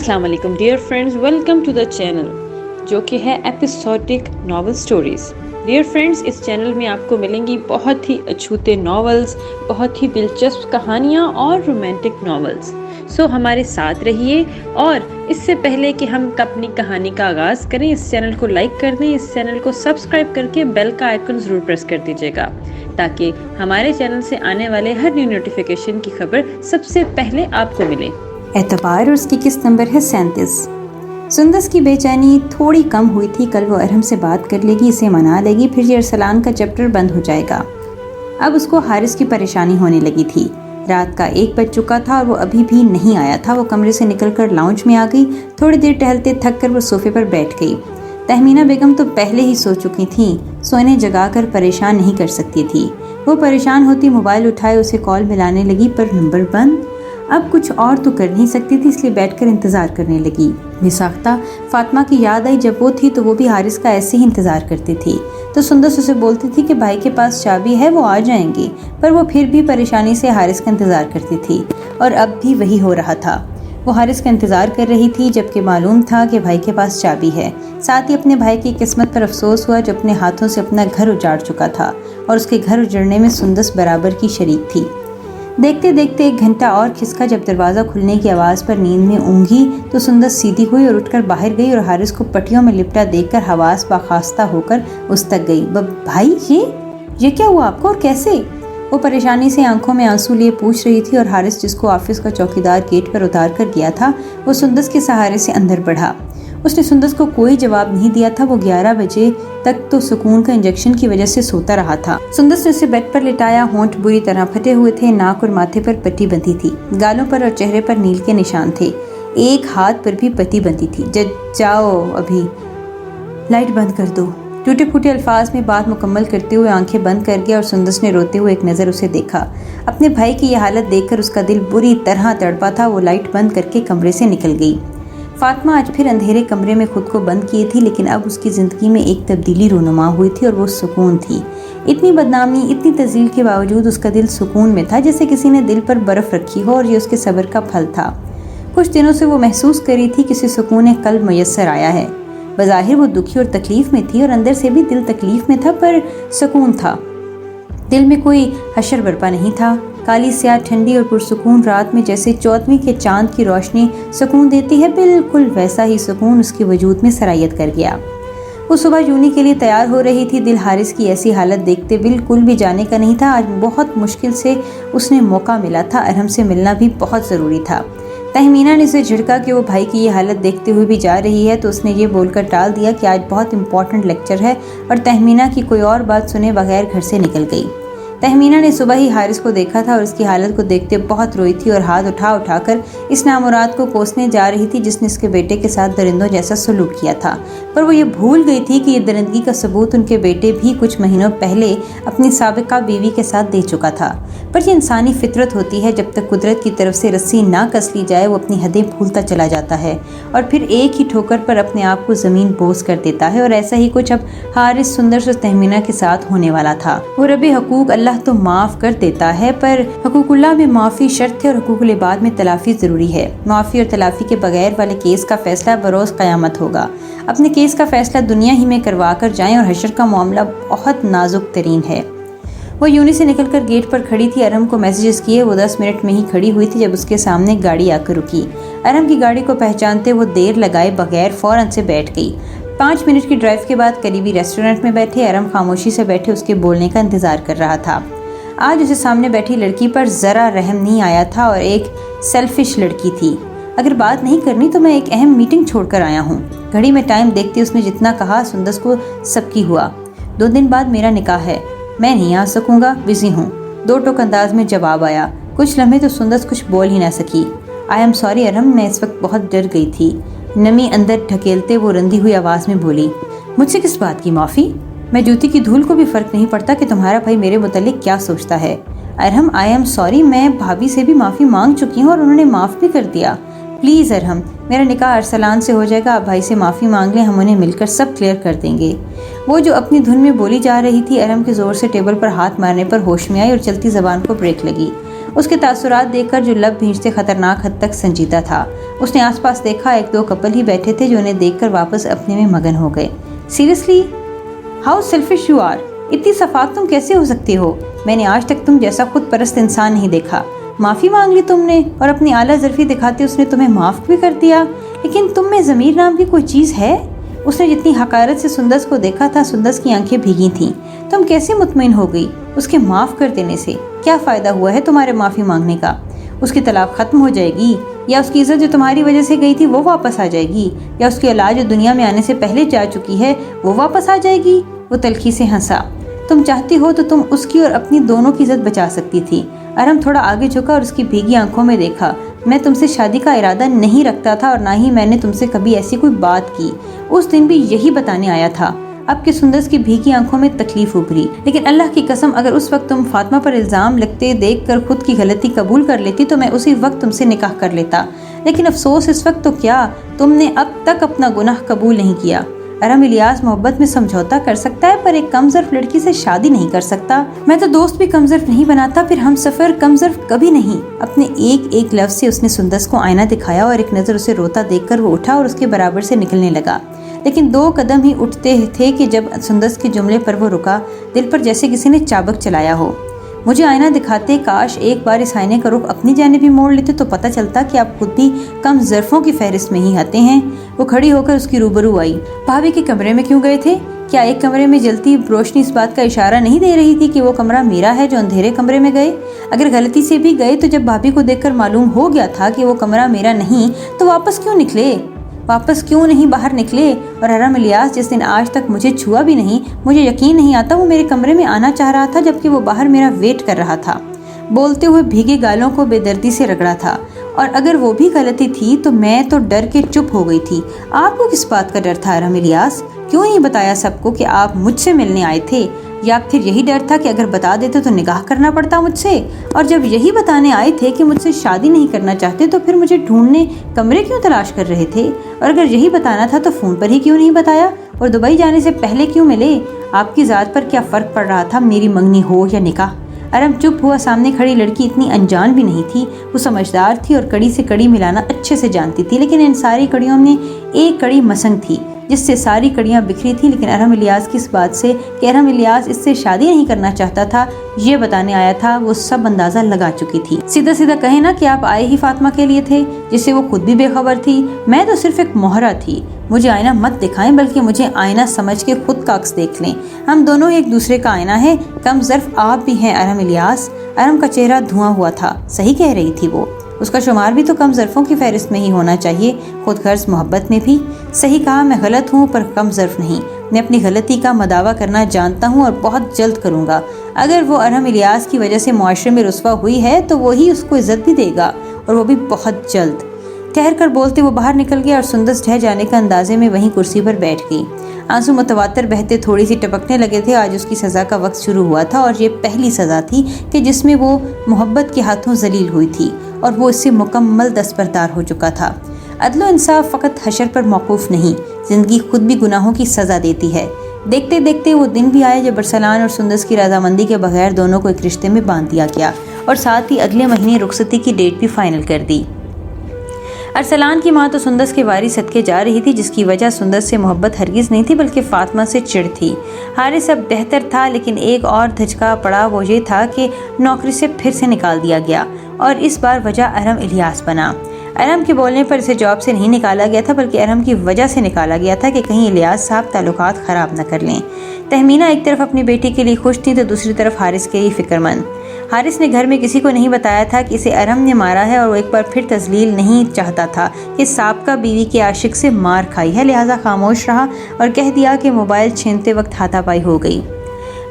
السلام علیکم dear friends, welcome to the channel جو کہ ہے episodic novel stories. Dear friends, اس چینل میں آپ کو ملیں گی بہت ہی اچھوتے ناولز، بہت ہی دلچسپ کہانیاں اور رومانٹک ناولز۔ سو ہمارے ساتھ رہیے، اور اس سے پہلے کہ ہم اپنی کہانی کا آغاز کریں، اس چینل کو لائک کر دیں، اس چینل کو سبسکرائب کر کے بیل کا آئیکن ضرور پریس کر دیجیے گا تاکہ ہمارے چینل سے آنے والے ہر نیو نوٹیفیکیشن کی خبر سب سے پہلے آپ کو ملے۔ اعتبار اور اس کی قسط نمبر ہے 37۔ سندس کی بے چینی تھوڑی کم ہوئی تھی۔ کل وہ ارحم سے بات کر لے گی، اسے منا لے گی، پھر یہ ارسلان کا چیپٹر بند ہو جائے گا۔ اب اس کو حارث کی پریشانی ہونے لگی تھی۔ رات کا 1 بج چکا تھا اور وہ ابھی بھی نہیں آیا تھا۔ وہ کمرے سے نکل کر لاؤنج میں آ گئی۔ تھوڑی دیر ٹہلتے تھک کر وہ صوفے پر بیٹھ گئی۔ تہمینہ بیگم تو پہلے ہی سو چکی تھیں، سو انہیں جگا کر پریشان نہیں کر سکتی تھی۔ وہ پریشان ہوتی موبائل اٹھائے، اسے کال ملانے لگی پر نمبر بند۔ اب کچھ اور تو کر نہیں سکتی تھی، اس لیے بیٹھ کر انتظار کرنے لگی۔ بے ساختہ فاطمہ کی یاد آئی، جب وہ تھی تو وہ بھی حارث کا ایسے ہی انتظار کرتی تھی۔ تو سندس اسے بولتی تھی کہ بھائی کے پاس چابی ہے، وہ آ جائیں گے، پر وہ پھر بھی پریشانی سے حارث کا انتظار کرتی تھی، اور اب بھی وہی ہو رہا تھا۔ وہ حارث کا انتظار کر رہی تھی جبکہ معلوم تھا کہ بھائی کے پاس چابی ہے۔ ساتھ ہی اپنے بھائی کی قسمت پر افسوس ہوا جو اپنے ہاتھوں سے اپنا گھر اجاڑ چکا تھا، اور اس کے گھر اجڑنے میں سندس برابر کی شریک تھی۔ دیکھتے دیکھتے 1 گھنٹہ اور کھسکا۔ جب دروازہ کھلنے کی آواز پر نیند میں اونگھی تو سندس سیدھی ہوئی اور اٹھ کر باہر گئی، اور حارث کو پٹیوں میں لپٹا دیکھ کر حواس باخاستہ ہو کر اس تک گئی۔ بھائی یہ کیا ہوا آپ کو اور کیسے؟ وہ پریشانی سے آنکھوں میں آنسو لیے پوچھ رہی تھی، اور حارث جس کو آفس کا چوکیدار گیٹ پر اتار کر گیا تھا وہ سندس کے سہارے سے اندر بڑھا۔ اس نے سندس کو کوئی جواب نہیں دیا تھا۔ وہ 11 بجے تک تو سکون کا انجیکشن کی وجہ سے سوتا رہا تھا۔ سندس نے اسے بیڈ پر لٹایا۔ ہونٹ بری طرح پھٹے ہوئے تھے، ناک اور ماتھے پر پٹی بندھی تھی، گالوں پر اور چہرے پر نیل کے نشان تھے، ایک ہاتھ پر بھی پٹی بندھی تھی۔ جاؤ ابھی لائٹ بند کر دو۔ ٹوٹے پھوٹے الفاظ میں بات مکمل کرتے ہوئے آنکھیں بند کر گیا، اور سندس نے روتے ہوئے ایک نظر اسے دیکھا۔ اپنے بھائی کی یہ حالت دیکھ کر اس کا دل بری طرح تڑپا تھا۔ وہ لائٹ بند کر کے کمرے سے نکل گئی۔ فاطمہ آج پھر اندھیرے کمرے میں خود کو بند کیے تھی، لیکن اب اس کی زندگی میں ایک تبدیلی رونما ہوئی تھی، اور وہ سکون تھی۔ اتنی بدنامی، اتنی تذلیل کے باوجود اس کا دل سکون میں تھا، جیسے کسی نے دل پر برف رکھی ہو، اور یہ اس کے صبر کا پھل تھا۔ کچھ دنوں سے وہ محسوس کری تھی کہ اسے سکون قلب میسر آیا ہے۔ بظاہر وہ دکھی اور تکلیف میں تھی، اور اندر سے بھی دل تکلیف میں تھا، پر سکون تھا۔ دل میں کوئی حشر برپا نہیں تھا۔ کالی سیاہ ٹھنڈی اور پرسکون رات میں جیسے 14ویں کے چاند کی روشنی سکون دیتی ہے، بالکل ویسا ہی سکون اس کے وجود میں سرایت کر گیا۔ وہ صبح جونی کے لیے تیار ہو رہی تھی۔ دل حارث کی ایسی حالت دیکھتے بالکل بھی جانے کا نہیں تھا۔ آج بہت مشکل سے اس نے موقع ملا تھا، ارحم سے ملنا بھی بہت ضروری تھا۔ تہمینہ نے اسے جھڑکا کہ وہ بھائی کی یہ حالت دیکھتے ہوئے بھی جا رہی ہے، تو اس نے یہ بول کر ٹال دیا کہ آج بہت امپورٹنٹ لیکچر ہے، اور تہمینہ کی کوئی اور بات سنے بغیر گھر سے نکل گئی۔ تہمینہ نے صبح ہی حارث کو دیکھا تھا، اور اس کی حالت کو دیکھتے بہت روئی تھی، اور ہاتھ اٹھا کر اس نامراد کو کوسنے جا رہی تھی جس نے اس کے بیٹے کے ساتھ درندوں جیسا سلوک کیا تھا۔ پر وہ یہ بھول گئی تھی کہ یہ درندگی کا ثبوت ان کے بیٹے بھی کچھ مہینوں پہلے اپنی سابقہ بیوی کے ساتھ دے چکا تھا۔ پر یہ انسانی فطرت ہوتی ہے، جب تک قدرت کی طرف سے رسی نہ کس لی جائے وہ اپنی حدیں بھولتا چلا جاتا ہے، اور پھر ایک ہی ٹھوکر پر اپنے آپ کو زمین بوس کر دیتا ہے۔ اور ایسا ہی کچھ اب حارث سندر اور تہمینہ کے ساتھ ہونے والا تھا۔ وہ رب حقوق اللہ تو معاف کر دیتا ہے، پر حقوق اللہ میں معافی شرط ہے، اور حقوق العباد میں تلافی ضروری ہے۔ معافی اور تلافی کے بغیر والے کیس کا فیصلہ بروز قیامت ہوگا۔ اپنے کیس کا فیصلہ دنیا ہی میں کروا کر جائیں، اور حشر کا معاملہ بہت نازک ترین ہے۔ وہ یونی سے نکل کر گیٹ پر کھڑی تھی۔ ارحم کو میسیجز کیے۔ وہ 10 منٹ میں ہی کھڑی ہوئی تھی جب اس کے سامنے گاڑی آ کر رکی۔ ارحم کی گاڑی کو پہچانتے وہ دیر لگائے بغیر فوراً سے بیٹھ گئی۔ 5 منٹ کی ڈرائیو کے بعد قریبی ریسٹورنٹ میں بیٹھے۔ ارحم خاموشی سے بیٹھے اس کے بولنے کا انتظار کر رہا تھا۔ آج اسے سامنے بیٹھی لڑکی پر ذرا رحم نہیں آیا تھا، اور ایک سیلفش لڑکی تھی۔ اگر بات نہیں کرنی تو میں ایک اہم میٹنگ چھوڑ کر آیا ہوں۔ گھڑی میں ٹائم دیکھتے اس نے جتنا کہا سندس کو سبکی ہوا۔ 2 دن بعد میرا نکاح ہے، میں نہیں آ سکوں گا، بزی ہوں، 2 ٹوک انداز میں جواب آیا۔ کچھ لمحے تو سندس کچھ بول ہی نہ سکی۔ آئی ایم سوری ارحم، میں اس وقت بہت ڈر گئی تھی۔ نمی اندر ڈھکیلتے وہ رندی ہوئی آواز میں بولی۔ مجھ سے کس بات کی معافی؟ میں جوتی کی دھول کو بھی فرق نہیں پڑتا کہ تمہارا بھائی میرے متعلق کیا سوچتا ہے۔ ارحم آئی ایم سوری، میں بھابھی سے بھی معافی مانگ چکی ہوں، اور انہوں نے معاف بھی کر دیا۔ پلیز ارحم، میرا نکاح ارسلان سے ہو جائے گا، آپ بھائی سے معافی مانگ لیں، ہم انہیں مل کر سب کلیئر کر دیں گے۔ وہ جو اپنی دھن میں بولی جا رہی تھی، ارحم کے زور سے ٹیبل پر ہاتھ مارنے پر ہوش میں آئی اور چلتی زبان کو بریک لگی۔ اس کے تاثرات دیکھ کر جو لب بھینچتے خطرناک حد تک سنجیدہ تھا۔ اس نے آس پاس دیکھا، 1-2 کپل ہی بیٹھے تھے جو انہیں دیکھ کر واپس اپنے میں مگن ہو گئے۔ Seriously how selfish you are, اتنی شفاف تم کیسے ہو سکتے ہو؟ میں نے آج تک تم جیسا خود پرست انسان نہیں دیکھا۔ معافی مانگ لی تم نے، اور اپنی اعلیٰ ظرفی دکھاتے اس نے تمہیں معاف بھی کر دیا، لیکن تم میں ضمیر نام کی کوئی چیز ہے؟ اس نے جتنی حقارت سے سندس کو دیکھا تھا، سندس کی آنکھیں بھیگی تھیں۔ تم کیسے مطمئن ہو گئی اس کے معاف کر دینے سے؟ کیا فائدہ ہوا ہے تمہارے معافی مانگنے کا؟ اس کی طلاق ختم ہو جائے گی، یا اس کی عزت جو تمہاری وجہ سے گئی تھی وہ واپس آ جائے گی، یا اس کی اولاد جو دنیا میں آنے سے پہلے جا چکی ہے وہ واپس آ جائے گی؟ وہ تلخی سے ہنسا۔ تم چاہتی ہو تو تم اس کی اور اپنی دونوں کی عزت بچا سکتی تھی۔ ارم تھوڑا آگے جھکا اور اس کی بھیگی آنکھوں میں دیکھا۔ میں تم سے شادی کا ارادہ نہیں رکھتا تھا، اور نہ ہی میں نے تم سے کبھی ایسی کوئی بات کی۔ اس دن بھی یہی بتانے آیا تھا۔ اب کہ سندس کی بھیگی آنکھوں میں تکلیف ابھری۔ لیکن اللہ کی قسم، اگر اس وقت تم فاطمہ پر الزام لگتے دیکھ کر خود کی غلطی قبول کر لیتی تو میں اسی وقت تم سے نکاح کر لیتا۔ لیکن افسوس اس وقت تو کیا، تم نے اب تک اپنا گناہ قبول نہیں کیا۔ ارم، الیاس محبت میں سمجھوتا کر سکتا ہے پر ایک کم ظرف لڑکی سے شادی نہیں کر سکتا۔ میں تو دوست بھی کم ظرف نہیں بناتا، پھر ہم سفر کم ظرف کبھی نہیں۔ اپنے ایک لفظ سے اس نے سندس کو آئینہ دکھایا، اور ایک نظر اسے روتا دیکھ کر وہ اٹھا اور اس کے برابر سے نکلنے لگا۔ لیکن 2 قدم ہی اٹھتے تھے کہ جب سندس کے جملے پر وہ رکا، دل پر جیسے کسی نے چابک چلایا ہو۔ مجھے آئینہ دکھاتے کاش ایک بار اس آئینے کا رخ اپنی جانب ہی موڑ لیتے تو پتہ چلتا کہ آپ خود بھی کم ظرفوں کی فہرست میں ہی آتے ہیں۔ وہ کھڑی ہو کر اس کی روبرو آئی۔ بھابھی کے کمرے میں کیوں گئے تھے؟ کیا ایک کمرے میں جلتی روشنی اس بات کا اشارہ نہیں دے رہی تھی کہ وہ کمرہ میرا ہے جو اندھیرے کمرے میں گئے؟ اگر غلطی سے بھی گئے تو جب بھابھی کو دیکھ کر معلوم ہو گیا تھا کہ وہ کمرہ میرا نہیں تو واپس کیوں نہیں باہر نکلے؟ اور ارم، الیاس جس دن آج تک مجھے چھوا بھی نہیں، مجھے یقین نہیں آتا وہ میرے کمرے میں آنا چاہ رہا تھا جبکہ وہ باہر میرا ویٹ کر رہا تھا۔ بولتے ہوئے بھیگے گالوں کو بے دردی سے رگڑا تھا، اور اگر وہ بھی غلطی تھی تو میں تو ڈر کے چپ ہو گئی تھی۔ آپ کو کس بات کا ڈر تھا ارم الیاس؟ کیوں نہیں بتایا سب کو کہ آپ مجھ سے ملنے آئے تھے؟ یا پھر یہی ڈر تھا کہ اگر بتا دیتے تو نکاح کرنا پڑتا مجھ سے؟ اور جب یہی بتانے آئے تھے کہ مجھ سے شادی نہیں کرنا چاہتے تو پھر مجھے ڈھونڈنے کمرے کیوں تلاش کر رہے تھے؟ اور اگر یہی بتانا تھا تو فون پر ہی کیوں نہیں بتایا؟ اور دبئی جانے سے پہلے کیوں ملے؟ آپ کی ذات پر کیا فرق پڑ رہا تھا، میری منگنی ہو یا نکاح؟ ارم چپ ہوا۔ سامنے کھڑی لڑکی اتنی انجان بھی نہیں تھی، وہ سمجھدار تھی اور کڑی سے کڑی ملانا اچھے سے جانتی تھی، لیکن ان ساری کڑیوں میں ایک کڑی مسنگ تھی جس سے ساری کڑیاں بکھری تھی۔ لیکن ارم الیاس کی اس بات سے کہ ارم الیاس اس سے شادی نہیں کرنا چاہتا تھا یہ بتانے آیا تھا، وہ سب اندازہ لگا چکی تھی۔ سیدھا سیدھا کہے نا کہ آپ آئے ہی فاطمہ کے لیے تھے، جس سے وہ خود بھی بے خبر تھی۔ میں تو صرف ایک مہرہ تھی۔ مجھے آئینہ مت دکھائیں، بلکہ مجھے آئینہ سمجھ کے خود کا عکس دیکھ لیں۔ ہم دونوں ایک دوسرے کا آئینہ ہے۔ کم ظرف آپ بھی ہیں ارم الیاس۔ ارم کا چہرہ دھواں ہوا تھا۔ صحیح کہہ رہی تھی وہ، اس کا شمار بھی تو کم ظرفوں کی فہرست میں ہی ہونا چاہیے، خود غرض محبت میں بھی۔ صحیح کہا، میں غلط ہوں پر کم ظرف نہیں۔ میں اپنی غلطی کا مداوع کرنا جانتا ہوں اور بہت جلد کروں گا۔ اگر وہ ارم الیاس کی وجہ سے معاشرے میں رسوا ہوئی ہے تو وہی اس کو عزت بھی دے گا، اور وہ بھی بہت جلد۔ ٹھہر کر بولتے وہ باہر نکل گیا اور سندس ڈھہ جانے کا اندازے میں وہیں کرسی پر بیٹھ گئی۔ آنسو متواتر بہتے تھوڑی سی ٹپکنے لگے تھے۔ آج اس کی سزا کا وقت شروع ہوا تھا، اور یہ پہلی سزا تھی کہ جس میں وہ محبت کے ہاتھوں ذلیل ہوئی تھی، اور وہ اس سے مکمل دستبردار ہو چکا تھا۔ عدل و انصاف فقط حشر پر موقوف نہیں، زندگی خود بھی گناہوں کی سزا دیتی ہے۔ دیکھتے دیکھتے وہ دن بھی آئے جب ارسلان اور سندس کی رضامندی کے بغیر دونوں کو ایک رشتے میں باندھ دیا گیا، اور ساتھ ہی اگلے مہینے رخصتی کی ڈیٹ بھی فائنل کر دی۔ ارسلان کی ماں تو سندس کے واری صدقے جا رہی تھی، جس کی وجہ سندس سے محبت ہرگز نہیں تھی بلکہ فاطمہ سے چڑ تھی۔ حارث اب بہتر تھا، لیکن ایک اور دھچکا پڑا، وہ یہ تھا کہ نوکری سے پھر سے نکال دیا گیا، اور اس بار وجہ ارم الیاس بنا۔ ارم کے بولنے پر اسے جاب سے نہیں نکالا گیا تھا بلکہ ارم کی وجہ سے نکالا گیا تھا کہ کہیں الیاس صاحب تعلقات خراب نہ کر لیں۔ تہمینہ ایک طرف اپنی بیٹی کے لیے خوش تھی تو دوسری طرف حارث کے لیے فکر مند۔ حارث نے گھر میں کسی کو نہیں بتایا تھا کہ اسے ارم نے مارا ہے، اور وہ ایک بار پھر تذلیل نہیں چاہتا تھا کہ سابقہ بیوی کے عاشق سے مار کھائی ہے، لہٰذا خاموش رہا اور کہہ دیا کہ موبائل چھینتے وقت ہاتھا پائی ہو گئی۔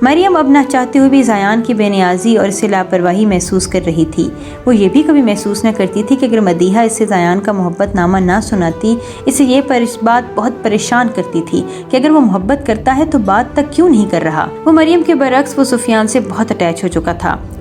مریم اب نہ چاہتے ہوئے بھی زیان کی بے نیازی اور اسے لاپرواہی محسوس کر رہی تھی۔ وہ یہ بھی کبھی محسوس نہ کرتی تھی کہ اگر مدیحہ اس سے زیان کا محبت نامہ نہ سناتی، اسے یہ بات بہت پریشان کرتی تھی کہ اگر وہ محبت کرتا ہے تو بات تک کیوں نہیں کر رہا۔ وہ مریم کے برعکس وہ سفیان سے بہت اٹیچ ہو چکا تھا۔